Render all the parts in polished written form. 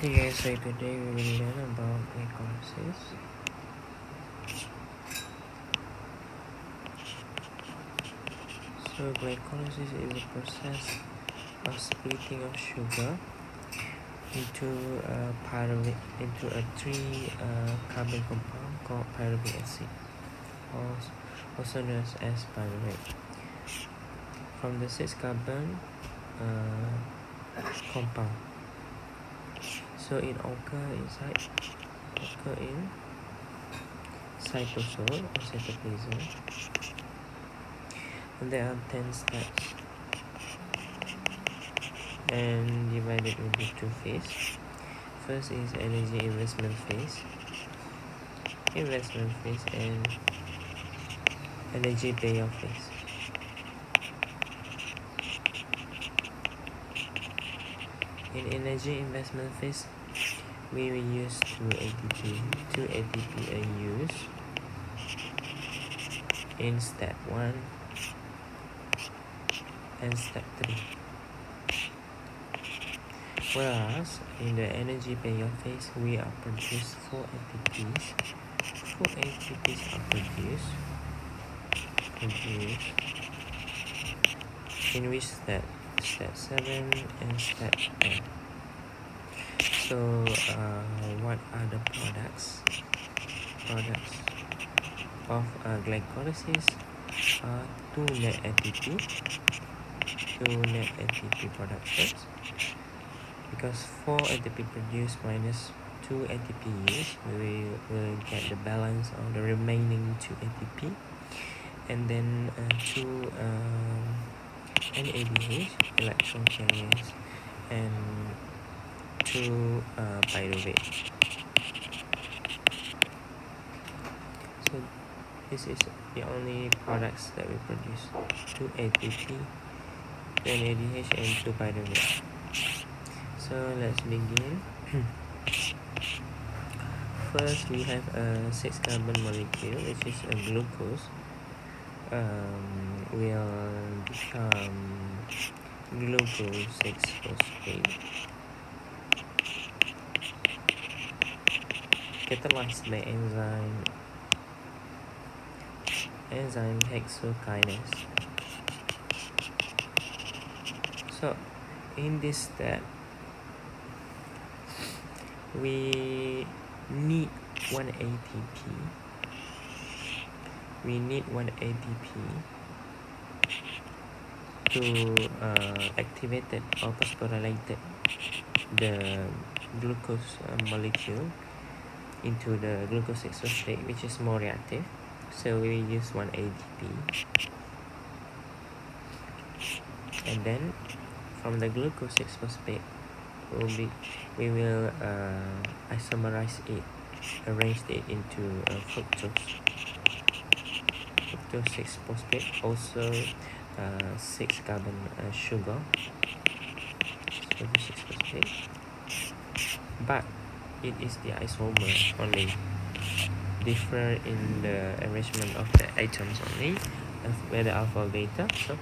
Hey guys, so today we will learn about glycolysis. So glycolysis is a process of splitting of sugar into a three carbon compound called pyruvic acid, also known as pyruvate. From the six carbon compound, so it occur in cytosol or cytoplasm, and there are 10 steps and divided into two phases. First is energy investment phase and energy payoff phase. In energy investment phase, we will use 2 ATP are used in step 1 and step 3. Whereas in the energy payoff phase, we are produced 4 ATPs. 4 ATPs are produced in which step 7 and step 10. So what are the products of glycolysis? 2 net ATP productions, because 4 ATP produced minus 2 ATP used, we will get the balance of the remaining 2 ATP, and then 2 NADH, electron carriers, and 2 pyruvate. So this is the only products that we produce: 2 ATP, 2 NADH, and 2 pyruvate. So let's begin. First, we have a 6 carbon molecule, which is a glucose. Will become glucose 6 phosphate, catalyzed by enzyme hexokinase. So in this step, we need 1 ATP. To activate or phosphorylate the glucose molecule into the glucose 6 phosphate, which is more reactive. So we use 1 ATP, and then from the glucose 6 phosphate, we will isomerize it, arrange it into fructose 6 phosphate, also 6 carbon sugar, so the 6 phosphate, but it is the isomer only, differ in the arrangement of the atoms only, whether alpha or beta. So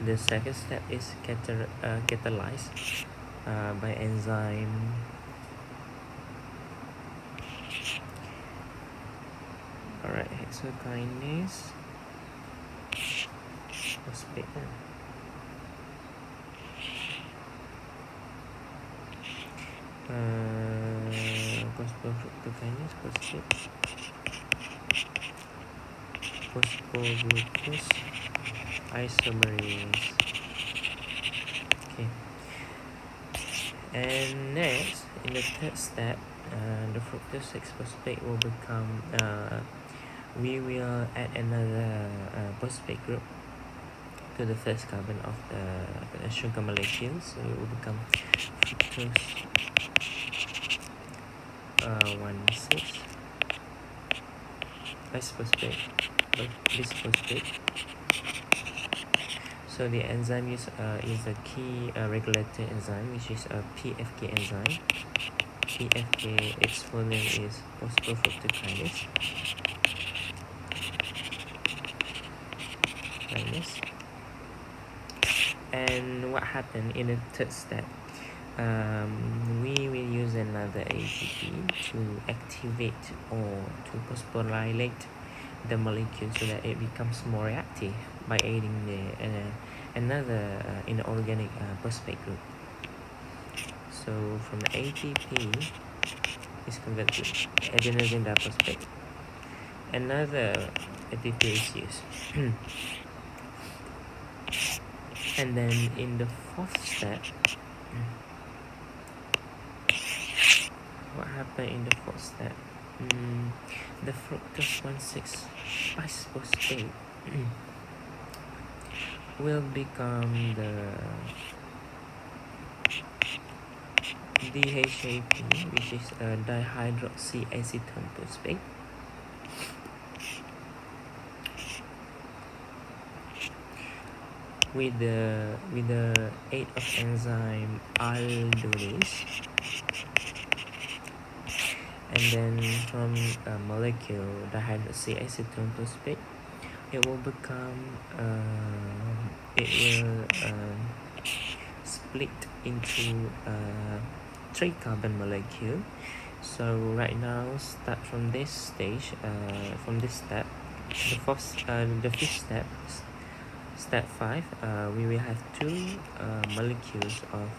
the second step is catalyzed by enzyme hexokinase phosphate. Phosphoglucose isomerase. Okay, and next, in the third step, the fructose 6 phosphate will become we will add another phosphate group to the first carbon of the sugar molecule, so it will become fructose 1,6 bisphosphate. So the enzyme is a key regulator enzyme, which is a PFK enzyme. PFK, its full name is phosphofructokinase. And what happened in the third step? we will use another ATP to activate or to phosphorylate the molecule so that it becomes more reactive by aiding the another inorganic phosphate group. So from the ATP is converted to adenosine diphosphate. Another ATP is used. And then in the fourth step, what happened in the fourth step? The fructose 1,6 bisphosphate will become the DHAP, which is a dihydroxyacetone phosphate. With the aid of enzyme aldolase, and then from a molecule dihydroxyacetone phosphate, it will become split into 3 carbon molecule. So right now, start from this stage, from this step, the fifth step, step 5, we will have 2 molecules of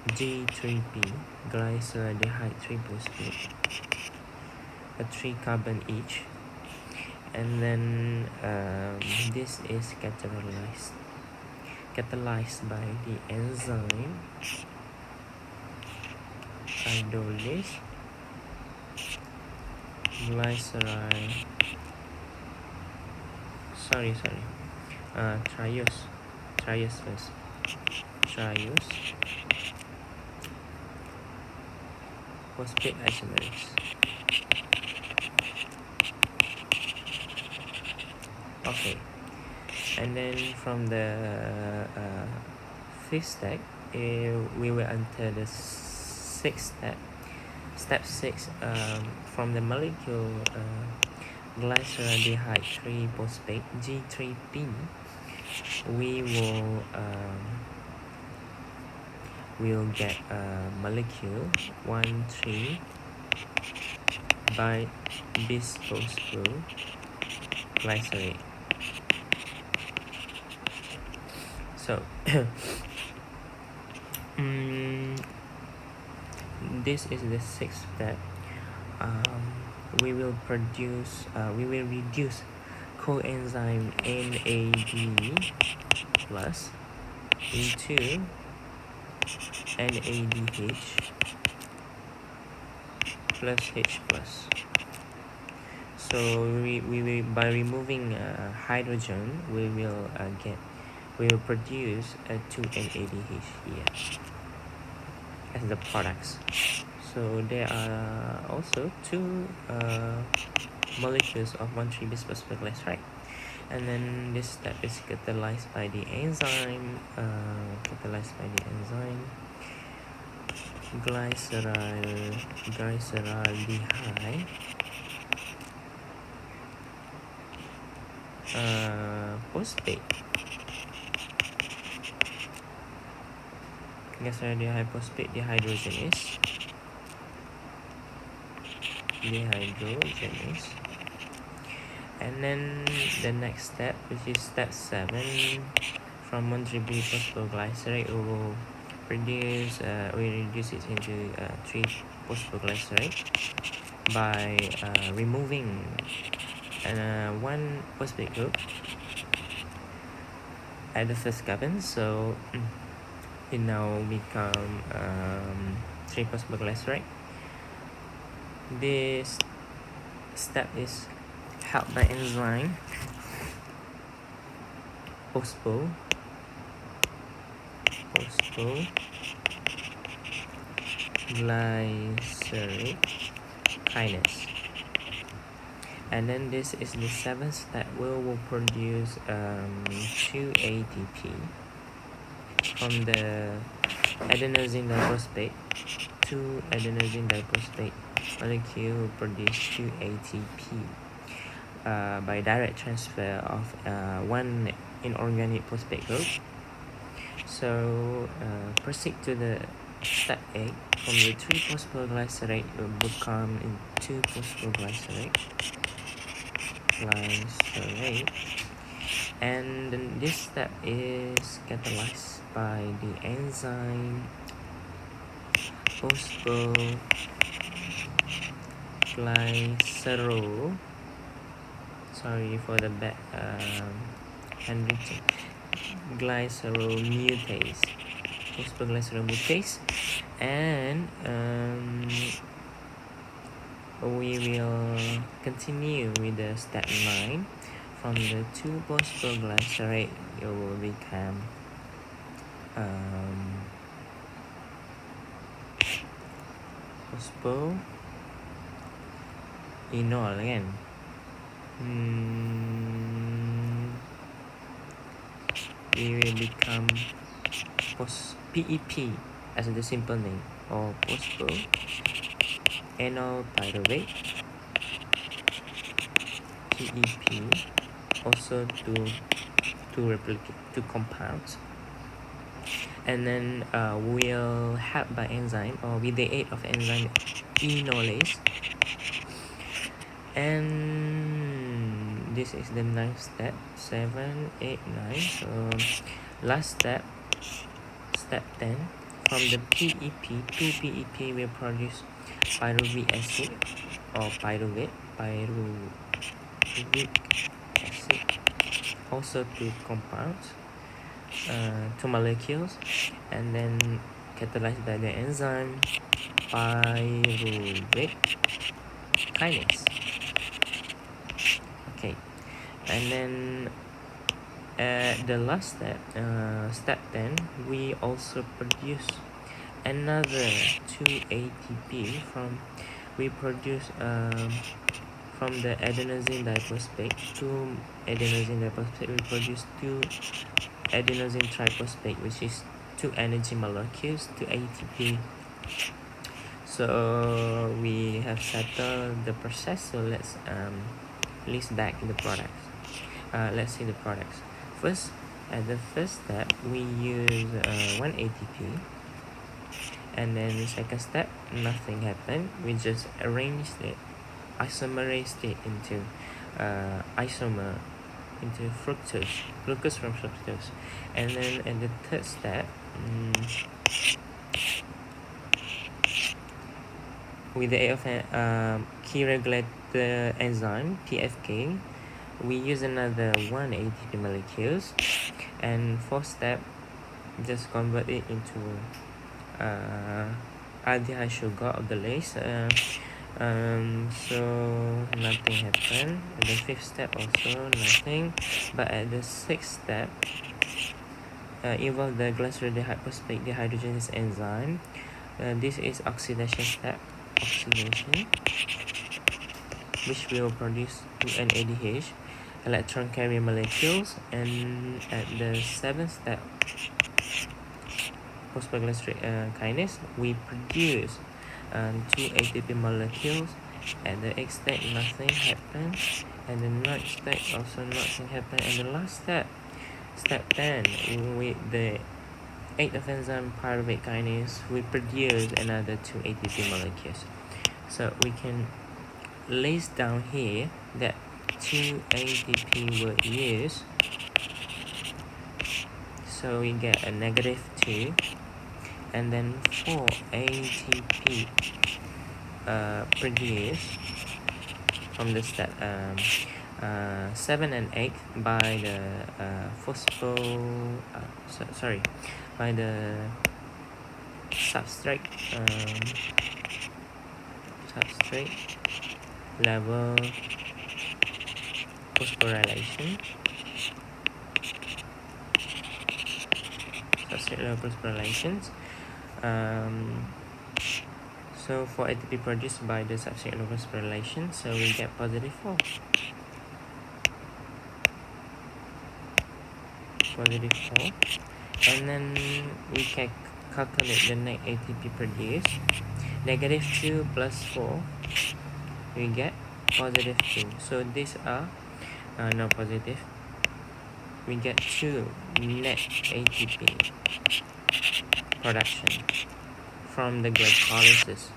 G3P, glyceraldehyde 3-phosphate, 3 carbon each, and then this is catalyzed by the enzyme aldolase glyceride triose phosphate isomerase. Okay, and then from the fifth step, we will enter the sixth step. Step 6, from the molecule glyceraldehyde 3-phosphate G3P, we will get a molecule 1,3 by bisphosphoglycerate. So this is the sixth step. We will reduce coenzyme NAD plus into NADH plus H plus. So we will, by removing hydrogen, we will produce 2 NADH here as the products. So there are also 2 molecules of 1,3 bisphosphoglycerate, and then this step is catalyzed by the enzyme glyceraldehyde phosphate. Glyceraldehyde phosphate dehydrogenase, and then the next step, which is step 7, from 1,3 bisphosphoglycerate, we will reduce it into 3 phosphoglycerate by removing 1 phosphate group at the first carbon. So it now become 3 phosphoglycerate. This step is helped by enzyme phosphoglycerate kinase. And then this is the 7th step. We will produce 2 ATP from the adenosine diphosphate. 2 adenosine diphosphate molecule will produce 2 ATP by direct transfer of 1 inorganic phosphate group. So proceed to the step 8, from the 3-phosphoglycerate will become in 2-phosphoglycerate and then this step is catalyzed by the enzyme phosphoglycerol. Sorry for the bad handwriting. Glycerol mutase, phosphoglycerol mutase, and we will continue with the step 9. From the 2-phosphoglycerate, it will become phosphoenol again. We will become PEP as the simple name, or phosphoenol pyruvate, PEP, also to replicate two compounds, and then we'll help by enzyme, or with the aid of enzyme enolase, and this is the 9th step. 7, 8, 9. So last step 10. From the PEP, 2-PEP will produce pyruvic acid or pyruvic acid, also two compounds, two molecules, and then catalyzed by the enzyme pyruvic kinase. Okay, and then at the last step, step 10, we also produce another 2 ATP from the adenosine diphosphate, 2 adenosine diphosphate. We produce 2 adenosine triphosphate, which is 2 energy molecules, 2 ATP. So we have settled the process. So let's list back the products. Let's see the products. First, at the first step, we use 1 ATP, and then the second step, nothing happened. We just arranged it, isomerized it into isomer into fructose, glucose from fructose, and then at the third step, with the aid of key regulator enzyme PFK, we use another 1 ATP molecules, and fourth step, just convert it into aldehyde sugar of the lase. So nothing happened. At the fifth step also nothing, but at the sixth step, involve the glyceraldehyde phosphate dehydrogenase enzyme. This is oxidation step, which will produce 2 NADH electron carrier molecules, and at the seventh step, phosphoglycerate kinase, we produce 2 ATP molecules. At the eighth step, nothing happened, and the ninth step also nothing happened, and the last step, step 10, with the aid of enzyme pyruvate kinase, we produce another 2 ATP molecules. So we can list down here that 2 ATP were used, so we get a -2, and then 4 ATP produced from the step 7 and 8 by the by the substrate level phosphorylation. So for ATP produced by the substrate level phosphorylation, so we get +4. And then we can calculate the net ATP produced. -2 plus 4, we get +2. So these are not positive. We get 2 net ATP production. from the glycolysis.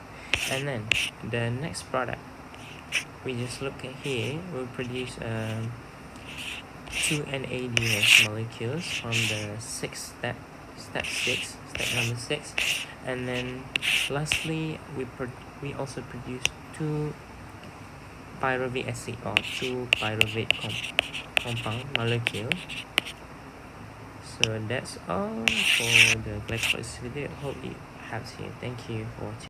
And then the next product we just look at here will produce two NADH molecules from the step number 6, and then lastly we also produce two pyruvate acid or two pyruvate compound molecule. So that's all for the glycolysis video. Hope it helps you. Thank you for watching.